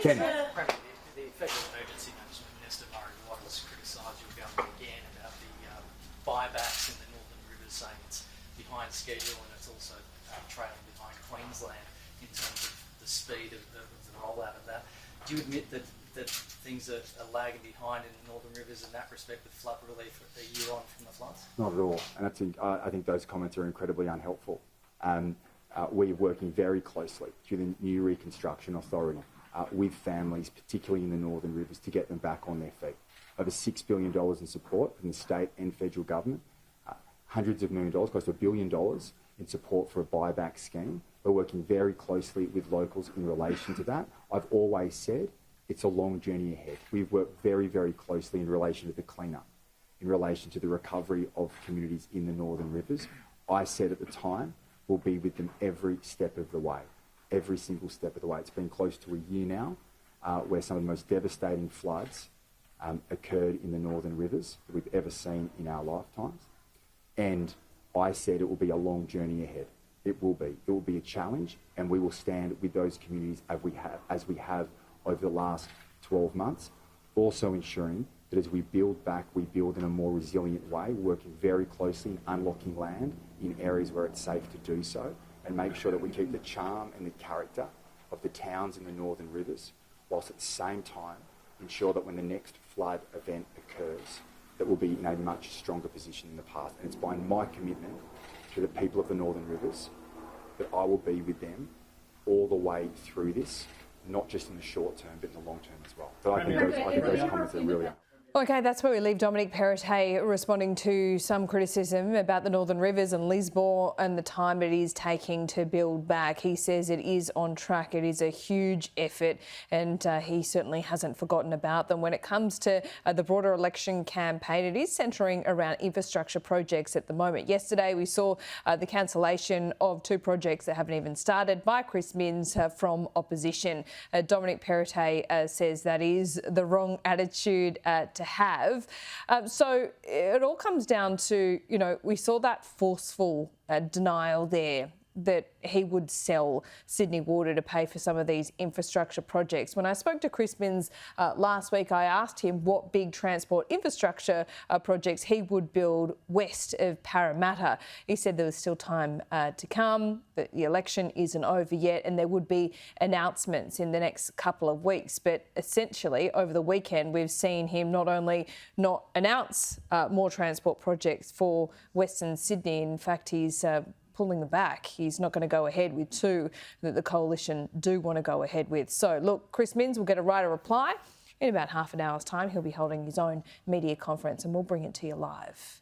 Ken. The Federal Emergency Management Minister, Murray Wattles, criticised your government again about the buybacks in the Northern Rivers, saying it's behind schedule and it's also trailing behind Queensland in terms of the speed of the rollout of that. Do you admit that things are lagging behind in the Northern Rivers in that respect with flood relief a year on from the floods? Not at all, and I think those comments are incredibly unhelpful. We're working very closely through the new Reconstruction Authority with families, particularly in the Northern Rivers, to get them back on their feet. Over $6 billion in support from the state and federal government, hundreds of million dollars, close to $1 billion in support for a buyback scheme. We're working very closely with locals in relation to that. I've always said it's a long journey ahead. We've worked very, very closely in relation to the clean-up, in relation to the recovery of communities in the Northern Rivers. I said at the time, we'll be with them every step of the way, every single step of the way. It's been close to a year now where some of the most devastating floods occurred in the Northern Rivers that we've ever seen in our lifetimes. And I said it will be a long journey ahead. It will be. It will be a challenge, and we will stand with those communities as we have over the last 12 months, also ensuring that as we build back, we build in a more resilient way, working very closely in unlocking land in areas where it's safe to do so, and make sure that we keep the charm and the character of the towns in the Northern Rivers, whilst at the same time ensure that when the next flood event occurs, that we'll be in a much stronger position in the past. And it's by my commitment to the people of the Northern Rivers that I will be with them all the way through this, not just in the short term, but in the long term as well. But I think those comments are really... OK, that's where we leave Dominic Perrottet responding to some criticism about the Northern Rivers and Lismore and the time it is taking to build back. He says it is on track. It is a huge effort, and he certainly hasn't forgotten about them. When it comes to the broader election campaign, it is centring around infrastructure projects at the moment. Yesterday, we saw the cancellation of 2 projects that haven't even started by Chris Minns from opposition. Dominic Perrottet says that is the wrong attitude to have. So it all comes down to, we saw that forceful denial there that he would sell Sydney Water to pay for some of these infrastructure projects. When I spoke to Chris Minns last week, I asked him what big transport infrastructure projects he would build west of Parramatta. He said there was still time to come, that the election isn't over yet, and there would be announcements in the next couple of weeks. But essentially, over the weekend, we've seen him not only not announce more transport projects for Western Sydney, in fact, he's pulling them back. He's not going to go ahead with 2 that the coalition do want to go ahead with. So, look, Chris Minns will get a right of reply. In about half an hour's time, he'll be holding his own media conference and we'll bring it to you live.